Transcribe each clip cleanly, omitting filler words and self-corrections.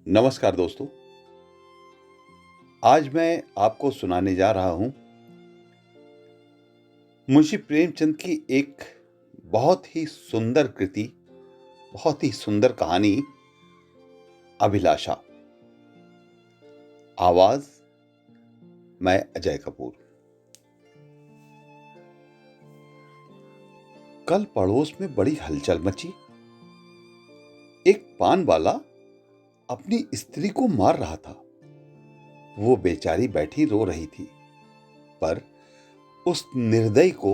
नमस्कार दोस्तों। आज मैं आपको सुनाने जा रहा हूं मुंशी प्रेमचंद की एक बहुत ही सुंदर कृति, बहुत ही सुंदर कहानी, अभिलाषा। आवाज मैं अजय कपूर। कल पड़ोस में बड़ी हलचल मची। एक पान वाला अपनी स्त्री को मार रहा था। वो बेचारी बैठी रो रही थी, पर उस निर्दयी को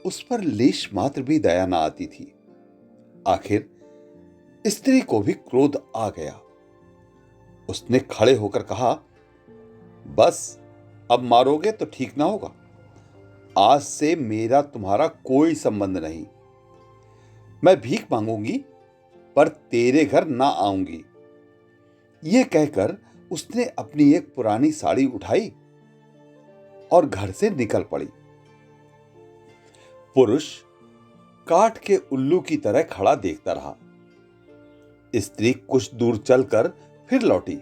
उस पर लेश मात्र भी दया न आती थी। आखिर स्त्री को भी क्रोध आ गया। उसने खड़े होकर कहा, बस अब मारोगे तो ठीक ना होगा। आज से मेरा तुम्हारा कोई संबंध नहीं। मैं भीख मांगूंगी पर तेरे घर ना आऊंगी। यह कहकर उसने अपनी एक पुरानी साड़ी उठाई और घर से निकल पड़ी। पुरुष काठ के उल्लू की तरह खड़ा देखता रहा। स्त्री कुछ दूर चलकर फिर लौटी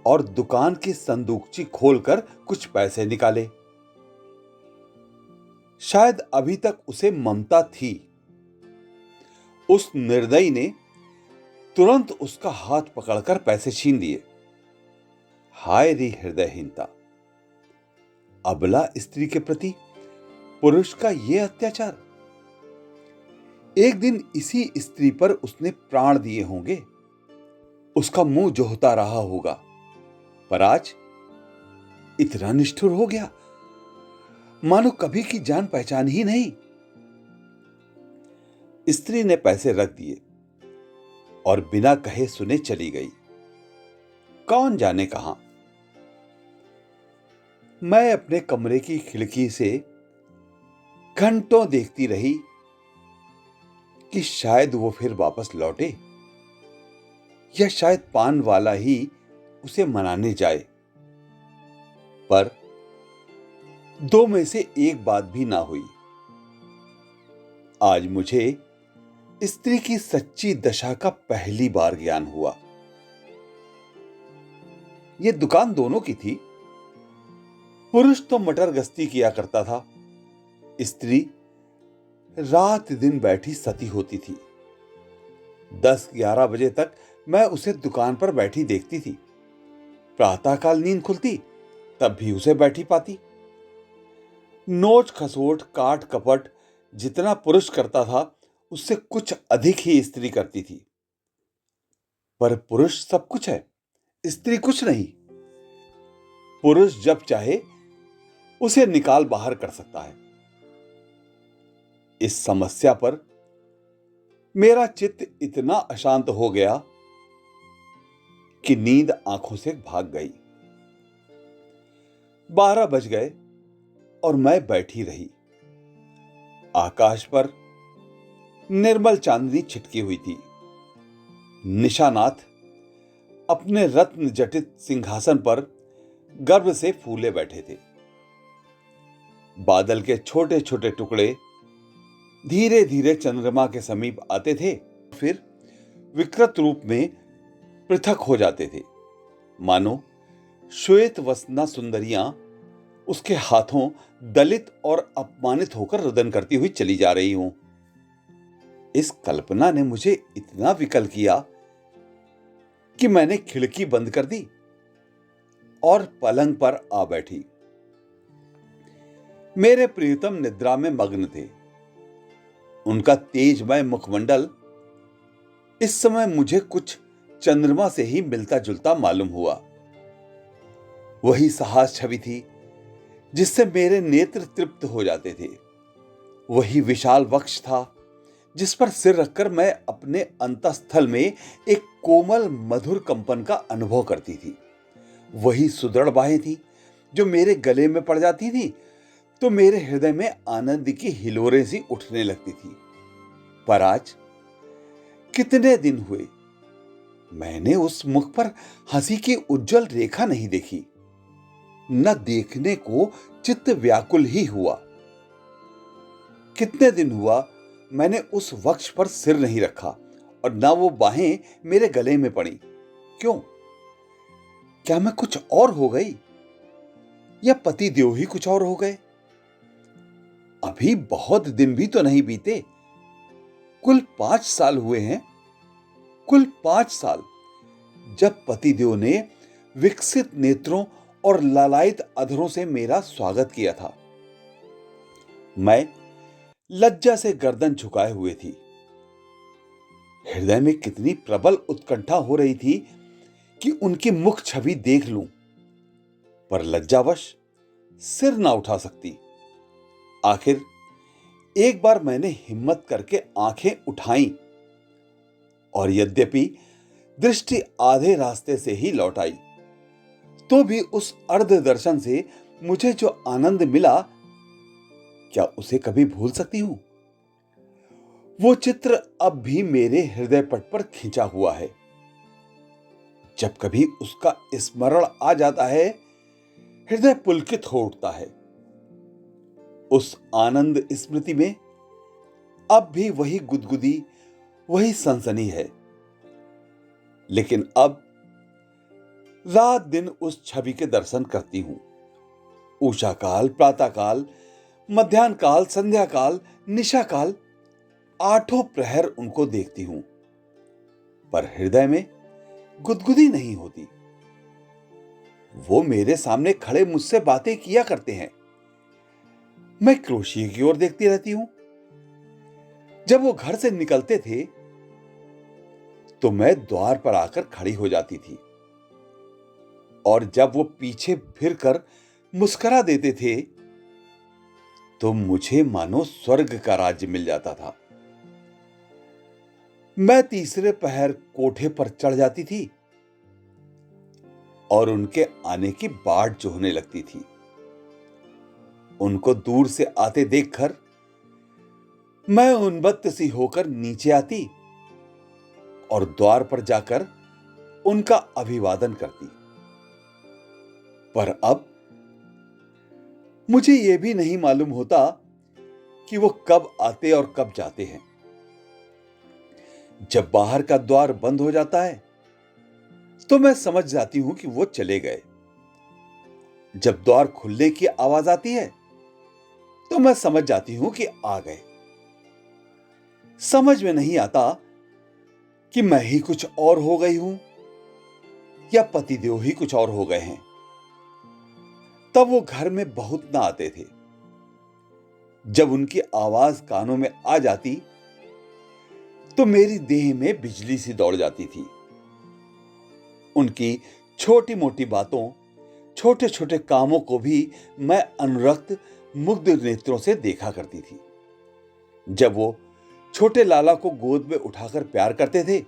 और दुकान की संदूकची खोलकर कुछ पैसे निकाले। शायद अभी तक उसे ममता थी। उस निर्दयी ने तुरंत उसका हाथ पकड़कर पैसे छीन लिए। हाय रे हृदयहीनता! अबला स्त्री के प्रति पुरुष का यह अत्याचार। एक दिन इसी स्त्री पर उसने प्राण दिए होंगे। उसका मुंह जोहता रहा होगा, पर आज इतना निष्ठुर हो गया मानो कभी की जान पहचान ही नहीं। स्त्री ने पैसे रख दिए और बिना कहे सुने चली गई। कौन जाने कहां। मैं अपने कमरे की खिड़की से घंटों देखती रही कि शायद वो फिर वापस लौटे, या शायद पान वाला ही उसे मनाने जाए। पर दो में से एक बात भी ना हुई। आज मुझे स्त्री की सच्ची दशा का पहली बार ज्ञान हुआ। यह दुकान दोनों की थी। पुरुष तो मटर गश्ती किया करता था, स्त्री रात दिन बैठी सती होती थी। 10-11 बजे तक मैं उसे दुकान पर बैठी देखती थी। प्रातःकाल नींद खुलती तब भी उसे बैठी पाती। नोच खसोट काट कपट जितना पुरुष करता था, उससे कुछ अधिक ही स्त्री करती थी। पर पुरुष सब कुछ है, स्त्री कुछ नहीं। पुरुष जब चाहे उसे निकाल बाहर कर सकता है। इस समस्या पर मेरा चित्त इतना अशांत हो गया कि नींद आंखों से भाग गई। 12 बज गए और मैं बैठी रही। आकाश पर निर्मल चांदनी छिटकी हुई थी। निशानाथ अपने रत्न जटित सिंहासन पर गर्व से फूले बैठे थे। बादल के छोटे छोटे टुकड़े धीरे धीरे चंद्रमा के समीप आते थे, फिर विकृत रूप में पृथक हो जाते थे, मानो श्वेत वसना सुंदरियां उसके हाथों दलित और अपमानित होकर रुदन करती हुई चली जा रही हूं। इस कल्पना ने मुझे इतना विकल किया कि मैंने खिड़की बंद कर दी और पलंग पर आ बैठी। मेरे प्रियतम निद्रा में मग्न थे। उनका तेजमय मुखमंडल इस समय मुझे कुछ चंद्रमा से ही मिलता जुलता मालूम हुआ। वही साहस छवि थी जिससे मेरे नेत्र तृप्त हो जाते थे। वही विशाल वक्ष था जिस पर सिर रखकर मैं अपने अंतःस्थल में एक कोमल मधुर कंपन का अनुभव करती थी। वही सुदृढ़ बाहें थी जो मेरे गले में पड़ जाती थी तो मेरे हृदय में आनंद की हिलोरें सी उठने लगती थी। पर आज कितने दिन हुए मैंने उस मुख पर हंसी की उज्जवल रेखा नहीं देखी। न देखने को चित्त व्याकुल ही हुआ। कितने दिन हुआ मैंने उस वक्ष पर सिर नहीं रखा और ना वो बाहें मेरे गले में पड़ी। क्यों? क्या मैं कुछ और हो गई, या पति देव ही कुछ और हो गए? अभी बहुत दिन भी तो नहीं बीते, कुल 5 साल हुए हैं। कुल 5 साल जब पतिदेव ने विकसित नेत्रों और लालायित अधरों से मेरा स्वागत किया था। मैं लज्जा से गर्दन झुकाए हुए थी। हृदय में कितनी प्रबल उत्कंठा हो रही थी कि उनकी मुख छवि देख लूं, पर लज्जावश सिर ना उठा सकती। आखिर एक बार मैंने हिम्मत करके आंखें उठाईं, और यद्यपि दृष्टि आधे रास्ते से ही लौट आई, तो भी उस अर्ध दर्शन से मुझे जो आनंद मिला, क्या उसे कभी भूल सकती हूं? वो चित्र अब भी मेरे हृदय पट पर खिंचा हुआ है। जब कभी उसका स्मरण आ जाता है, हृदय पुलकित हो उठता है। उस आनंद स्मृति में अब भी वही गुदगुदी, वही सनसनी है। लेकिन अब रात दिन उस छवि के दर्शन करती हूं। उषा काल, प्रातः काल, मध्याह्न काल, संध्या काल, निशा काल, 8 प्रहर उनको देखती हूं, पर हृदय में गुदगुदी नहीं होती। वो मेरे सामने खड़े मुझसे बातें किया करते हैं, मैं क्रोशिया की ओर देखती रहती हूं। जब वो घर से निकलते थे तो मैं द्वार पर आकर खड़ी हो जाती थी, और जब वो पीछे फिरकर मुस्कुरा देते थे तो मुझे मानो स्वर्ग का राज्य मिल जाता था। मैं तीसरे पहर कोठे पर चढ़ जाती थी और उनके आने की बाट जोहने लगती थी। उनको दूर से आते देखकर मैं उन्मत्त सी होकर नीचे आती और द्वार पर जाकर उनका अभिवादन करती। पर अब मुझे यह भी नहीं मालूम होता कि वो कब आते और कब जाते हैं। जब बाहर का द्वार बंद हो जाता है तो मैं समझ जाती हूं कि वो चले गए। जब द्वार खुलने की आवाज आती है तो मैं समझ जाती हूं कि आ गए। समझ में नहीं आता कि मैं ही कुछ और हो गई हूं या पतिदेव ही कुछ और हो गए हैं। तब वो घर में बहुत ना आते थे। जब उनकी आवाज कानों में आ जाती तो मेरी देह में बिजली सी दौड़ जाती थी। उनकी छोटी मोटी बातों, छोटे छोटे कामों को भी मैं अनुरक्त मुग्ध नेत्रों से देखा करती थी। जब वो छोटे लाला को गोद में उठाकर प्यार करते थे,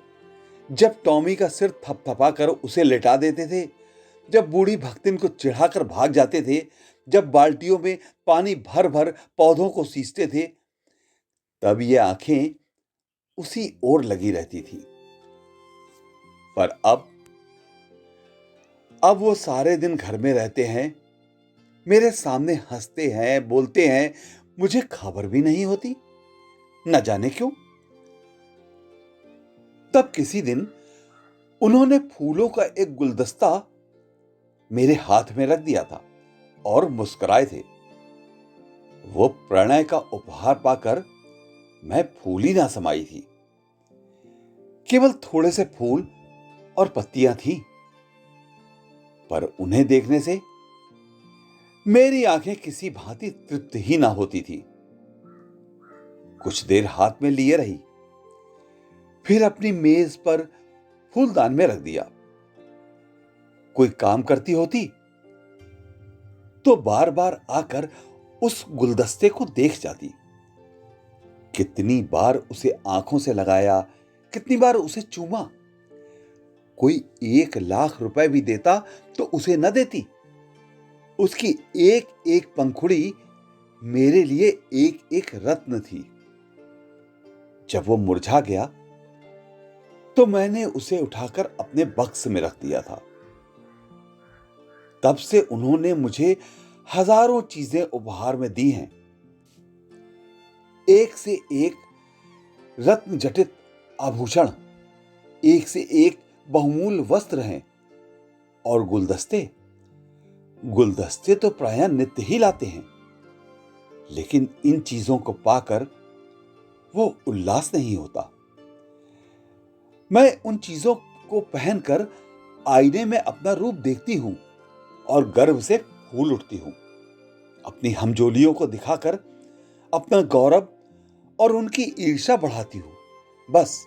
जब टॉमी का सिर थपथपाकर उसे लेटा देते थे, जब बूढ़ी भक्तिन को चिढ़ाकर भाग जाते थे, जब बाल्टियों में पानी भर भर पौधों को सींचते थे, तब ये आंखें उसी ओर लगी रहती थी। पर अब वो सारे दिन घर में रहते हैं, मेरे सामने हंसते हैं, बोलते हैं, मुझे खबर भी नहीं होती, न जाने क्यों। तब किसी दिन उन्होंने फूलों का एक गुलदस्ता मेरे हाथ में रख दिया था और मुस्कुराए थे। वो प्रणय का उपहार पाकर मैं फूल ही ना समाई थी। केवल थोड़े से फूल और पत्तियां थीं, पर उन्हें देखने से मेरी आंखें किसी भांति तृप्त ही ना होती थी। कुछ देर हाथ में लिए रही, फिर अपनी मेज पर फूलदान में रख दिया। कोई काम करती होती तो बार बार आकर उस गुलदस्ते को देख जाती। कितनी बार उसे आंखों से लगाया, कितनी बार उसे चूमा। कोई 1,00,000 रुपए भी देता तो उसे न देती। उसकी एक एक पंखुड़ी मेरे लिए एक एक रत्न थी। जब वो मुरझा गया तो मैंने उसे उठाकर अपने बक्स में रख दिया था। तब से उन्होंने मुझे हजारों चीजें उपहार में दी हैं। एक से एक रत्न जटित आभूषण, एक से एक बहुमूल्य वस्त्र हैं और गुलदस्ते गुलदस्ते तो प्रायः नित्य ही लाते हैं, लेकिन इन चीजों को पाकर वो उल्लास नहीं होता। मैं उन चीजों को पहनकर आईने में अपना रूप देखती हूं और गर्व से फूल उठती हूं। अपनी हमजोलियों को दिखाकर अपना गौरव और उनकी ईर्ष्या बढ़ाती हूं। बस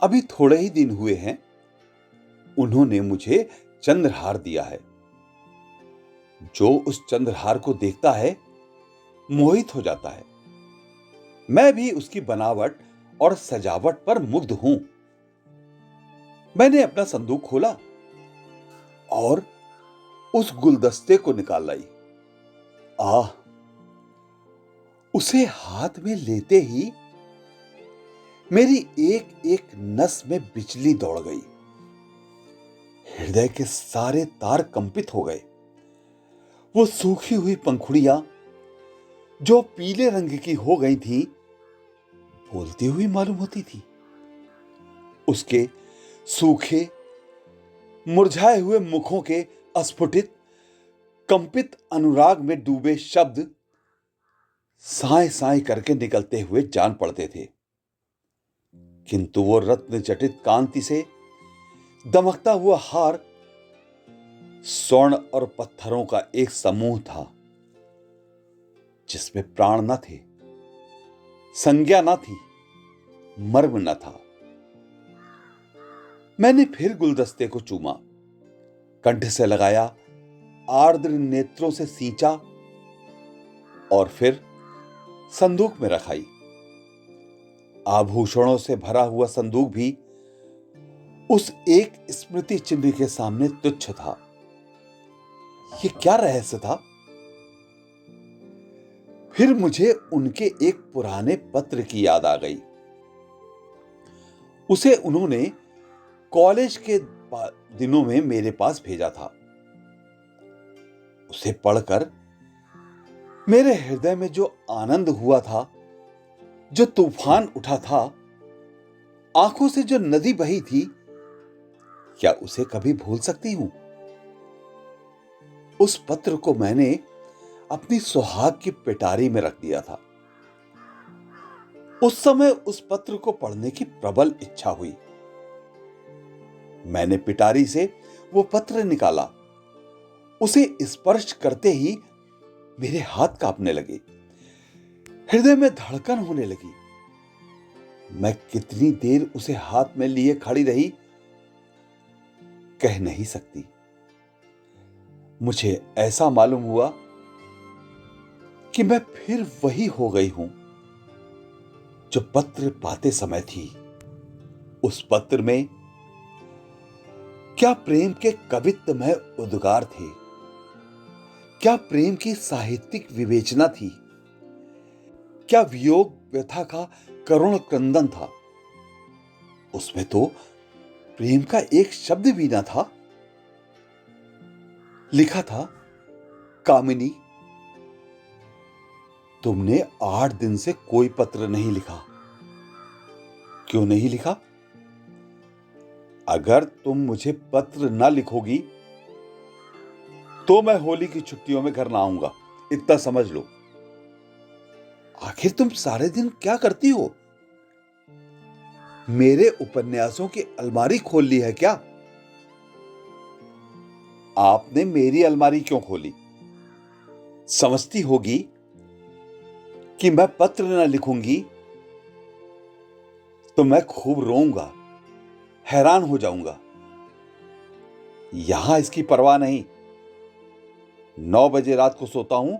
अभी थोड़े ही दिन हुए हैं, उन्होंने मुझे चंद्रहार दिया है। जो उस चंद्रहार को देखता है मोहित हो जाता है। मैं भी उसकी बनावट और सजावट पर मुग्ध हूं। मैंने अपना संदूक खोला और उस गुलदस्ते को निकाल लाई। आह, उसे हाथ में लेते ही मेरी एक एक नस में बिजली दौड़ गई। हृदय के सारे तार कंपित हो गए। वो सूखी हुई पंखुड़ियां जो पीले रंग की हो गई थी, बोलती हुई मालूम होती थी। उसके सूखे मुरझाए हुए मुखों के अस्फुटित कंपित अनुराग में डूबे शब्द साए साए करके निकलते हुए जान पड़ते थे। किंतु वो रत्न जटित कांति से दमकता हुआ हार स्वर्ण और पत्थरों का एक समूह था, जिसमें प्राण न थे, संज्ञा न थी, मर्म न था। मैंने फिर गुलदस्ते को चूमा, कंठ से लगाया, आर्द्र नेत्रों से सींचा और फिर संदूक में रखाई। आभूषणों से भरा हुआ संदूक भी उस एक स्मृति चिन्ह के सामने तुच्छ था। ये क्या रहस्य था? फिर मुझे उनके एक पुराने पत्र की याद आ गई। उसे उन्होंने कॉलेज के दिनों में मेरे पास भेजा था। उसे पढ़कर मेरे हृदय में जो आनंद हुआ था, जो तूफान उठा था, आंखों से जो नदी बही थी, क्या उसे कभी भूल सकती हूं? उस पत्र को मैंने अपनी सुहाग की पिटारी में रख दिया था। उस समय उस पत्र को पढ़ने की प्रबल इच्छा हुई। मैंने पिटारी से वो पत्र निकाला। उसे स्पर्श करते ही मेरे हाथ कांपने लगे, हृदय में धड़कन होने लगी। मैं कितनी देर उसे हाथ में लिए खड़ी रही, कह नहीं सकती। मुझे ऐसा मालूम हुआ कि मैं फिर वही हो गई हूं जो पत्र पाते समय थी। उस पत्र में क्या प्रेम के कवित्वमय उद्गार थे, क्या प्रेम की साहित्यिक विवेचना थी, क्या वियोग व्यथा का करुण क्रंदन था। उसमें तो प्रेम का एक शब्द भी ना था। लिखा था, कामिनी, तुमने 8 दिन से कोई पत्र नहीं लिखा। क्यों नहीं लिखा? अगर तुम मुझे पत्र ना लिखोगी तो मैं होली की छुट्टियों में घर ना आऊंगा, इतना समझ लो। आखिर तुम सारे दिन क्या करती हो? मेरे उपन्यासों की अलमारी खोल ली है क्या? आपने मेरी अलमारी क्यों खोली? समझती होगी कि मैं पत्र न लिखूंगी तो मैं खूब रोऊंगा, हैरान हो जाऊंगा। यहां इसकी परवाह नहीं। 9 बजे रात को सोता हूं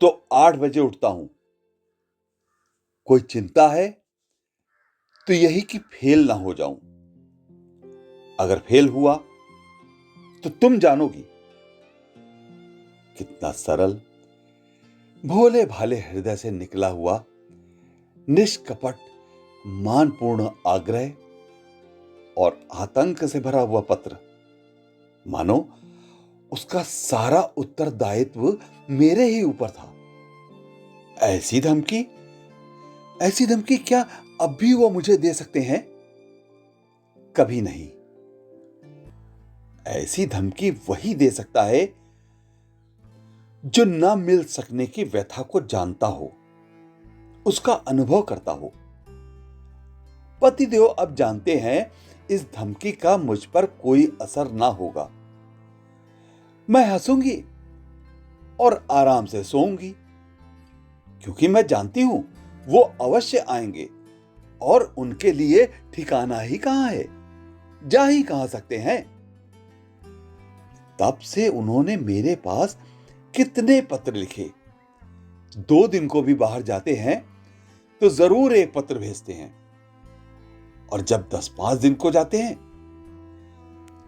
तो 8 बजे उठता हूं। कोई चिंता है तो यही कि फेल ना हो जाऊं। अगर फेल हुआ तो तुम जानोगी। कितना सरल, भोले भाले हृदय से निकला हुआ निष्कपट मानपूर्ण आग्रह और आतंक से भरा हुआ पत्र। मानो उसका सारा उत्तरदायित्व मेरे ही ऊपर था। ऐसी धमकी क्या अब भी वो मुझे दे सकते हैं? कभी नहीं। ऐसी धमकी वही दे सकता है जो ना मिल सकने की व्यथा को जानता हो, उसका अनुभव करता हो। पतिदेव अब जानते हैं इस धमकी का मुझ पर कोई असर ना होगा। मैं हंसूंगी और आराम से सोऊंगी, क्योंकि मैं जानती हूं वो अवश्य आएंगे और उनके लिए ठिकाना ही कहां है, जा ही कहां सकते हैं। तब से उन्होंने मेरे पास कितने पत्र लिखे। 2 दिन को भी बाहर जाते हैं तो जरूर एक पत्र भेजते हैं, और जब 10-5 दिन को जाते हैं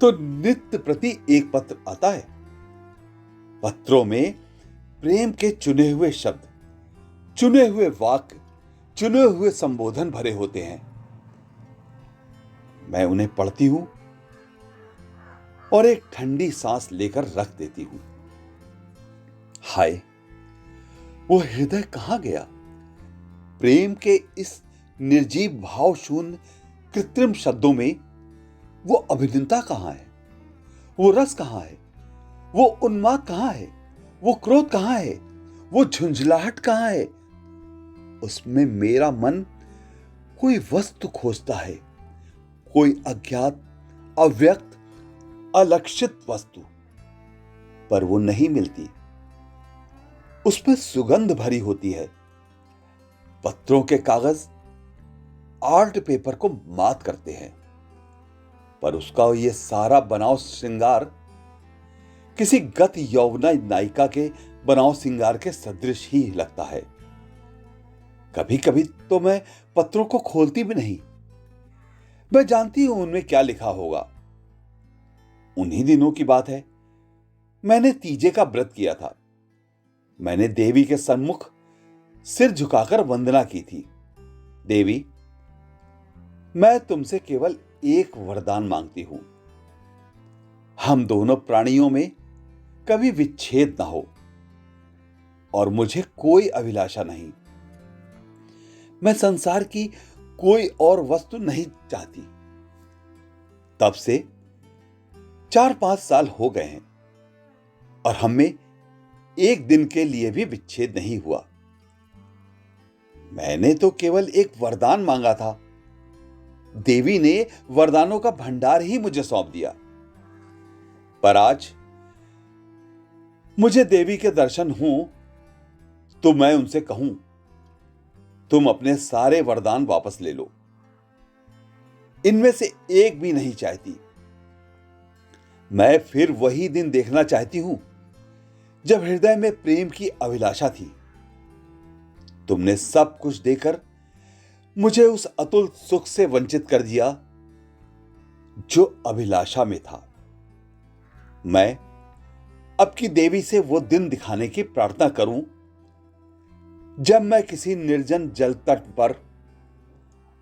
तो नित्य प्रति एक पत्र आता है। पत्रों में प्रेम के चुने हुए शब्द, चुने हुए वाक्य, चुने हुए संबोधन भरे होते हैं। मैं उन्हें पढ़ती हूं और एक ठंडी सांस लेकर रख देती हूं। हाय, वो हृदय कहां गया? प्रेम के इस निर्जीव भाव शून्य कृत्रिम शब्दों में वो अभिनेता कहां है? वो रस कहां है? वो उन्माद कहां है? वो क्रोध कहां है? वो झुंझलाहट कहां है? उसमें मेरा मन कोई वस्तु खोजता है, कोई अज्ञात, अव्यक्त, अलक्षित वस्तु, पर वो नहीं मिलती। उसमें सुगंध भरी होती है। पत्रों के कागज आर्ट पेपर को मात करते हैं, पर उसका ये सारा बनाव श्रृंगार किसी गत यौवना नायिका के बनाव श्रृंगार के सदृश ही लगता है। कभी कभी तो मैं पत्रों को खोलती भी नहीं। मैं जानती हूं उनमें क्या लिखा होगा। उन्हीं दिनों की बात है, मैंने तीजे का व्रत किया था। मैंने देवी के सन्मुख सिर झुकाकर वंदना की थी। देवी, मैं तुमसे केवल एक वरदान मांगती हूं। हम दोनों प्राणियों में कभी विच्छेद ना हो, और मुझे कोई अभिलाषा नहीं। मैं संसार की कोई और वस्तु नहीं चाहती। तब से 4-5 साल हो गए हैं और हमें एक दिन के लिए भी विच्छेद नहीं हुआ। मैंने तो केवल एक वरदान मांगा था। देवी ने वरदानों का भंडार ही मुझे सौंप दिया। पर आज मुझे देवी के दर्शन हों तो मैं उनसे कहूं, तुम अपने सारे वरदान वापस ले लो। इनमें से एक भी नहीं चाहती। मैं फिर वही दिन देखना चाहती हूं जब हृदय में प्रेम की अभिलाषा थी। तुमने सब कुछ देकर मुझे उस अतुल सुख से वंचित कर दिया जो अभिलाषा में था। मैं अब की देवी से वो दिन दिखाने की प्रार्थना करूं जब मैं किसी निर्जन जल तट पर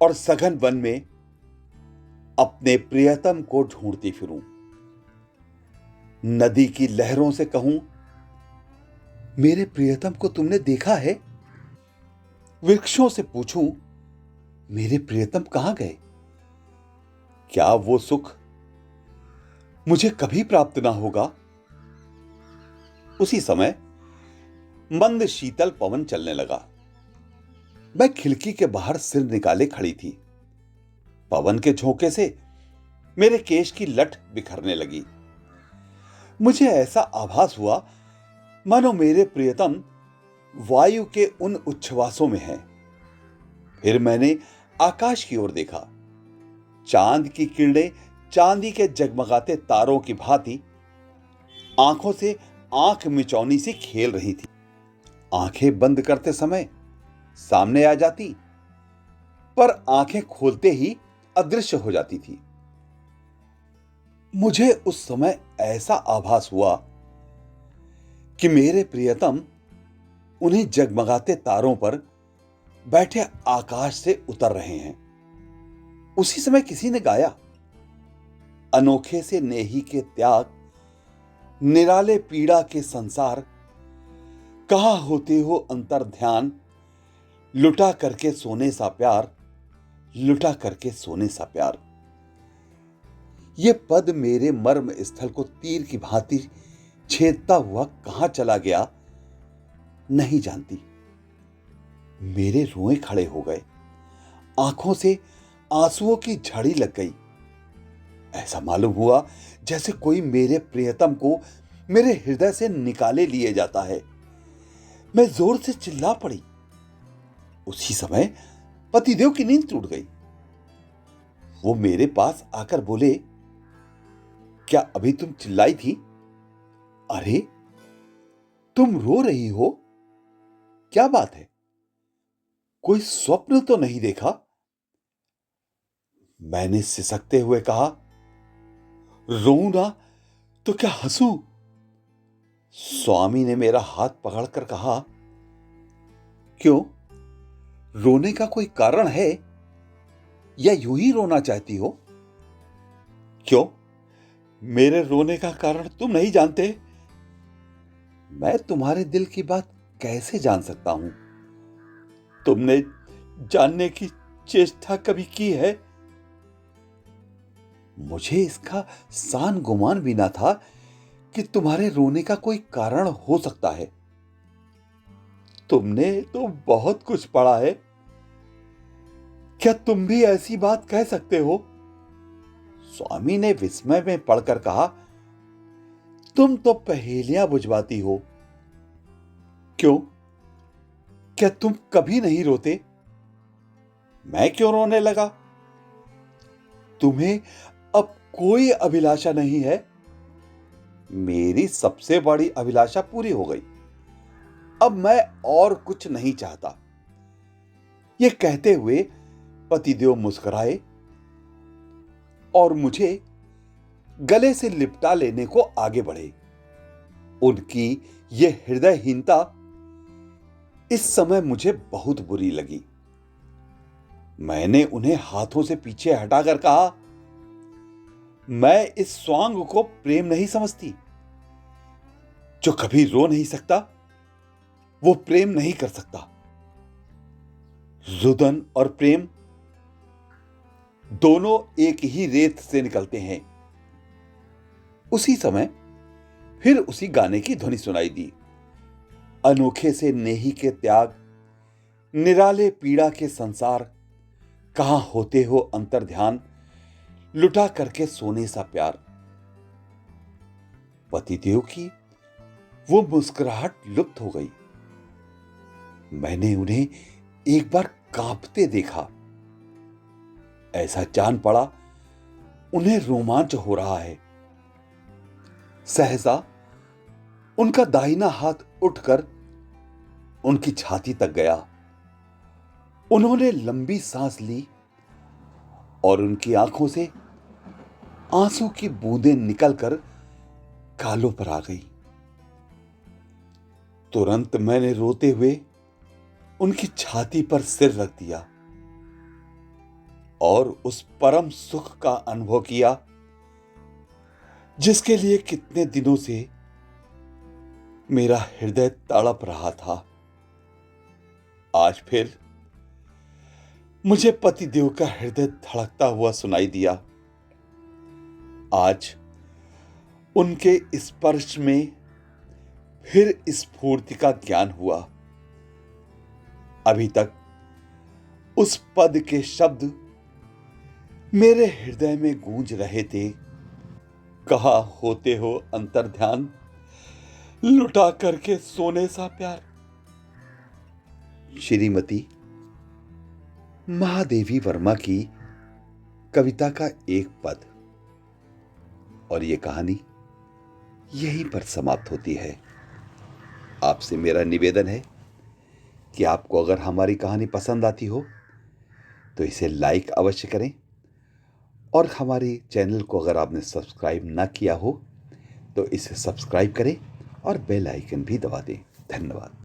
और सघन वन में अपने प्रियतम को ढूंढती फिरूं। नदी की लहरों से कहूं, मेरे प्रियतम को तुमने देखा है? वृक्षों से पूछूं, मेरे प्रियतम कहां गए? क्या वो सुख मुझे कभी प्राप्त ना होगा? उसी समय मंद शीतल पवन चलने लगा। मैं खिड़की के बाहर सिर निकाले खड़ी थी। पवन के झोंके से मेरे केश की लट बिखरने लगी। मुझे ऐसा आभास हुआ मानो मेरे प्रियतम वायु के उन उच्छ्वासों में हैं। फिर मैंने आकाश की ओर देखा। चांद की किरणें चांदी के जगमगाते तारों की भांति आंखों से आंख मिचौनी सी खेल रही थी। आंखें बंद करते समय सामने आ जाती, पर आंखें खोलते ही अदृश्य हो जाती थी। मुझे उस समय ऐसा आभास हुआ कि मेरे प्रियतम उन्हीं जगमगाते तारों पर बैठे आकाश से उतर रहे हैं। उसी समय किसी ने गाया, अनोखे से नेही के त्याग, निराले पीड़ा के संसार, कहाँ होते हो अंतर ध्यान, लुटा करके सोने सा प्यार, लुटा करके सोने सा प्यार। ये पद मेरे मर्म स्थल को तीर की भांति छेदता हुआ कहां चला गया नहीं जानती। मेरे रोए खड़े हो गए, आंखों से आंसुओं की झड़ी लग गई। ऐसा मालूम हुआ जैसे कोई मेरे प्रियतम को मेरे हृदय से निकाले लिए जाता है। मैं जोर से चिल्ला पड़ी। उसी समय पतिदेव की नींद टूट गई। वो मेरे पास आकर बोले, क्या अभी तुम चिल्लाई थी? अरे, तुम रो रही हो, क्या बात है? कोई स्वप्न तो नहीं देखा? मैंने सिसकते हुए कहा, रोऊं ना तो क्या हंसूं? स्वामी ने मेरा हाथ पकड़कर कहा, क्यों, रोने का कोई कारण है या यूं ही रोना चाहती हो? क्यों, मेरे रोने का कारण तुम नहीं जानते? मैं तुम्हारे दिल की बात कैसे जान सकता हूं? तुमने जानने की चेष्टा कभी की है? मुझे इसका सान गुमान भी ना था कि तुम्हारे रोने का कोई कारण हो सकता है। तुमने तो बहुत कुछ पढ़ा है, क्या तुम भी ऐसी बात कह सकते हो? स्वामी ने विस्मय में पढ़कर कहा, तुम तो पहेलियां बुझवाती हो। क्यों, क्या तुम कभी नहीं रोते? मैं क्यों रोने लगा? तुम्हें अब कोई अभिलाषा नहीं है? मेरी सबसे बड़ी अभिलाषा पूरी हो गई। अब मैं और कुछ नहीं चाहता। यह कहते हुए पतिदेव मुस्कुराए और मुझे गले से लिपटा लेने को आगे बढ़े। उनकी यह हृदयहीनता इस समय मुझे बहुत बुरी लगी। मैंने उन्हें हाथों से पीछे हटाकर कहा, मैं इस स्वांग को प्रेम नहीं समझती। जो कभी रो नहीं सकता वो प्रेम नहीं कर सकता। रुदन और प्रेम दोनों एक ही रेत से निकलते हैं। उसी समय फिर उसी गाने की ध्वनि सुनाई दी। अनोखे से नेही के त्याग, निराले पीड़ा के संसार, कहां होते हो अंतर ध्यान, लुटा करके सोने सा प्यार। पतिदेव की वो मुस्कुराहट लुप्त हो गई। मैंने उन्हें एक बार कांपते देखा। ऐसा जान पड़ा उन्हें रोमांच हो रहा है। सहसा उनका दाहिना हाथ उठकर उनकी छाती तक गया। उन्होंने लंबी सांस ली और उनकी आंखों से आंसू की बूंदें निकलकर गालों पर आ गई। तुरंत मैंने रोते हुए उनकी छाती पर सिर रख दिया और उस परम सुख का अनुभव किया जिसके लिए कितने दिनों से मेरा हृदय तड़प रहा था। आज फिर मुझे पतिदेव का हृदय धड़कता हुआ सुनाई दिया। आज उनके स्पर्श में फिर स्फूर्ति का ज्ञान हुआ। अभी तक उस पद के शब्द मेरे हृदय में गूंज रहे थे, कहा होते हो अंतर ध्यान, लुटा करके सोने सा प्यार। श्रीमती महादेवी वर्मा की कविता का एक पद और ये कहानी यहीं पर समाप्त होती है। आपसे मेरा निवेदन है कि आपको अगर हमारी कहानी पसंद आती हो तो इसे लाइक अवश्य करें और हमारे चैनल को अगर आपने सब्सक्राइब ना किया हो तो इसे सब्सक्राइब करें और बेल आइकन भी दबा दें। धन्यवाद।